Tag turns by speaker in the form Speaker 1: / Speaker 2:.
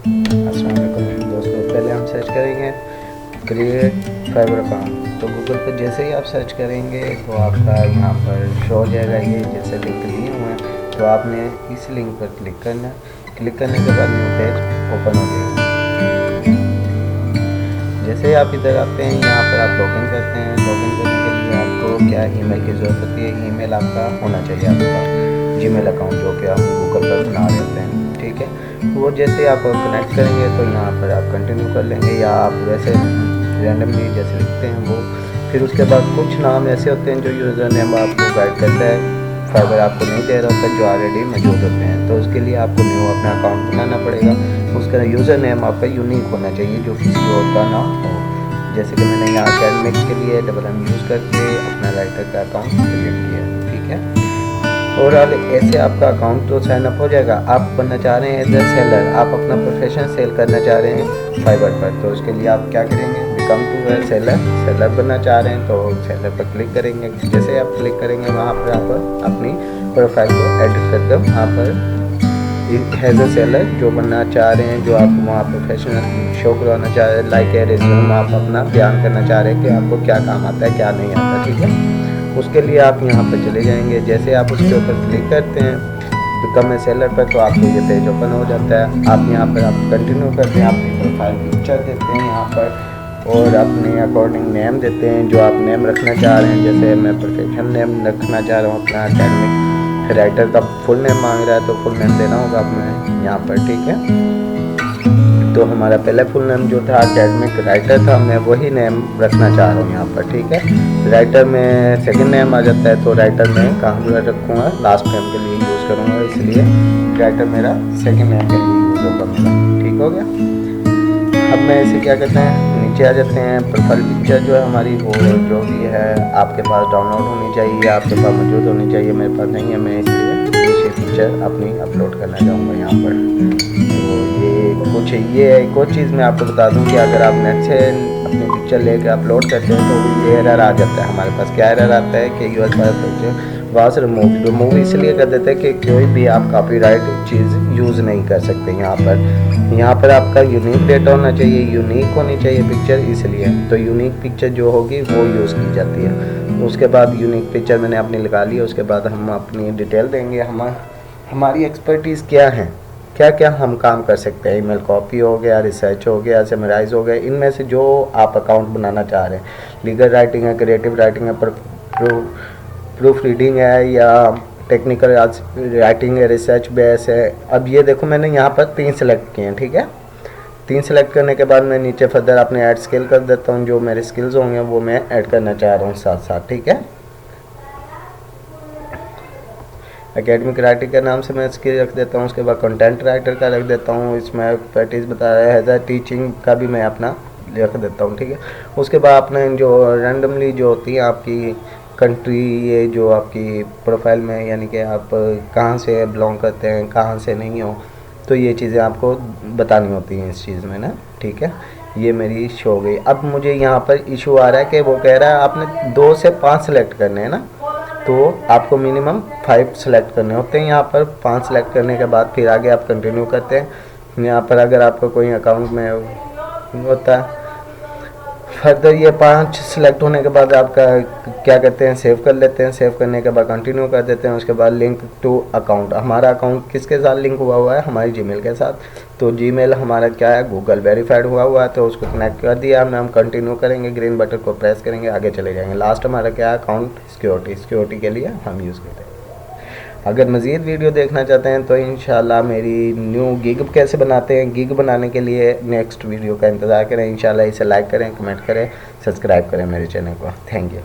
Speaker 1: अस्सलाम वालेकुम दोस्तों, पहले हम सर्च करेंगे क्रिएट फाइबर अकाउंट। तो गूगल पर जैसे ही आप सर्च करेंगे तो आपका यहाँ पर शो हो जाएगा ये जैसे लिंक दिए हुए हैं। तो आपने इस लिंक पर क्लिक करना है। क्लिक करने के बाद न्यू पेज ओपन हो जाएगा। जैसे ही आप इधर आते हैं यहाँ पर आप लॉगिन करते हैं। लॉगिन करने के लिए आपको क्या ईमेल की ज़रूरत होती है। ईमेल आपका होना चाहिए आपके पास जीमेल अकाउंट जो कि हम गूगल पर बना देते हैं, ठीक है। वो जैसे आप कनेक्ट करेंगे तो यहाँ पर आप कंटिन्यू कर लेंगे या आप वैसे रैंडमली जैसे लिखते हैं वो। फिर उसके बाद कुछ नाम ऐसे होते हैं जो यूज़र नेम आपको गाइड करता है, फाइबर आपको नहीं दे रहा होता जो ऑलरेडी मौजूद होते हैं। तो उसके लिए आपको न्यू अपना अकाउंट बनाना पड़ेगा। उसका यूज़र नेम आपका यूनिक होना चाहिए जो किसी और का ना हो। जैसे कि मैंने यहाँ अकेडमिक्स के लिए डबल M यूज़ करके अपना राइटर का अकाउंट क्रिएट किया, ठीक है। ओवरऑल ऐसे आपका अकाउंट तो साइन अप हो जाएगा। आप बनना चाह रहे हैं एज ए सेलर, आप अपना प्रोफेशन सेल करना चाह रहे हैं फाइबर पर। तो उसके लिए आप क्या करेंगे, बिकम टू ए सेलर बनना चाह रहे हैं तो सेलर पर क्लिक करेंगे। जैसे आप क्लिक करेंगे वहाँ पर आप अपनी प्रोफाइल को एडिट करके वहाँ पर एज ए सेलर जो बनना चाह रहे हैं, जो आप वहाँ प्रोफेशनल शो करवाना चाह रहे हैं, लाइक ए रिज्यूम आप अपना बयान करना चाह रहे हैं कि आपको क्या काम आता है क्या नहीं आता, ठीक है। उसके लिए आप यहाँ पर चले जाएंगे। जैसे आप उसके ऊपर क्लिक करते हैं बिकम ए सेलर पर तो आपको ये पेज ओपन हो जाता है। आप यहाँ पर आप कंटिन्यू करते हैं, अपनी प्रोफाइल पिक्चर देते हैं यहाँ पर और अपने अकॉर्डिंग नेम देते हैं जो आप नेम रखना चाह रहे हैं। जैसे मैं प्रोफेशनल नेम रखना चाह रहा हूँ अपना अकेडमिक राइटर का फुल नेम मांग रहा है तो फुल नेम देना होगा अपने यहाँ पर, ठीक है। तो हमारा पहले फुल नेम जो था अकेडमिक राइटर था, मैं वही नेम रखना चाह रहा हूँ यहाँ पर, ठीक है। राइटर में सेकंड नेम आ जाता है तो राइटर में कहाँ पर रखूँगा, लास्ट नेम के लिए यूज़ करूँगा, इसलिए राइटर मेरा सेकंड नेम के लिए यूज़ होगा मेरा, ठीक हो गया। अब मैं इसे क्या करते हैं, नीचे आ जाते हैं। प्रोफाइल पिक्चर जो है हमारी वो जो भी है आपके पास डाउनलोड होनी चाहिए, आपके पास मौजूद होनी चाहिए। मेरे पास नहीं है, मैं इसलिए दूसरी पिक्चर अपनी अपलोड करना चाहूँगा यहाँ पर। तो ये एक और चीज़ मैं आपको बता दूं कि अगर आप नेट से अपनी पिक्चर लेकर अपलोड करते हैं तो ये एरर आ जाता है हमारे पास। क्या एरर आता है कि यूएस वाला पिक्चर वहाँ से रिमूव इसलिए कर देते हैं कि कोई भी आप कॉपीराइट चीज़ यूज़ नहीं कर सकते। यहाँ पर आपका यूनिक डेटा होना चाहिए, यूनिक होनी चाहिए पिक्चर, इसलिए तो यूनिक पिक्चर जो होगी वो यूज़ की जाती है। उसके बाद यूनिक पिक्चर मैंने अपनी लगा ली। उसके बाद हम अपनी डिटेल देंगे, हमारी एक्सपर्टीज़ क्या है, क्या क्या हम काम कर सकते हैं। ईमेल कॉपी हो गया, रिसर्च हो गया, समराइज़ हो गया, इनमें से जो आप अकाउंट बनाना चाह रहे हैं। लीगल राइटिंग है, क्रिएटिव राइटिंग है, प्रूफ रीडिंग है या टेक्निकल राइटिंग है, रिसर्च बेस है। अब ये देखो मैंने यहाँ पर 3 सेलेक्ट किए हैं, ठीक है। 3 सेलेक्ट करने के बाद मैं नीचे फर्दर अपने ऐड स्किल कर देता हूँ। जो मेरे स्किल्स होंगे वो मैं ऐड करना चाह रहा हूँ साथ साथ, ठीक है। एकेडमिक राइटिंग के नाम से मैं स्किल रख देता हूँ। उसके बाद कंटेंट राइटर का रख देता हूँ, इसमें एक्सपर्टीज़ बता रहा है। एज टीचिंग का भी मैं अपना रख देता हूँ, ठीक है। उसके बाद आपने जो रैंडमली जो होती है आपकी कंट्री, ये जो आपकी प्रोफाइल में यानी कि आप कहाँ से बिलोंग करते हैं, कहाँ से नहीं हो, तो ये चीज़ें आपको बतानी होती हैं इस चीज़ में ना, ठीक है। ये मेरी शो हो गई। अब मुझे यहाँ पर इशू आ रहा है कि वो कह रहा है आपने 2 से 5 सेलेक्ट करने हैं ना, तो आपको मिनिमम 5 सेलेक्ट करने होते हैं। यहाँ पर 5 सेलेक्ट करने के बाद फिर आगे आप कंटिन्यू करते हैं। यहाँ पर अगर आपका कोई अकाउंट में होता है फर्दर ये 5 सेलेक्ट होने के बाद आपका क्या करते हैं, सेव कर लेते हैं। सेव करने के बाद कंटिन्यू कर देते हैं। उसके बाद लिंक टू अकाउंट, हमारा अकाउंट किसके साथ लिंक हुआ है, हमारी जीमेल के साथ। तो जीमेल हमारा क्या है, गूगल वेरीफाइड हुआ है, तो उसको कनेक्ट कर दिया हमने। हम कंटिन्यू करेंगे, ग्रीन बटन को प्रेस करेंगे, आगे चले जाएंगे। लास्ट हमारा क्या है, अकाउंट सिक्योरिटी के लिए हम यूज़ करते हैं। अगर मज़ीद वीडियो देखना चाहते हैं तो इंशाल्लाह मेरी न्यू गिग कैसे बनाते हैं, गिग बनाने के लिए नेक्स्ट वीडियो का इंतज़ार करें। इंशाल्लाह इसे लाइक करें, कमेंट करें, सब्सक्राइब करें मेरे चैनल को। Thank you.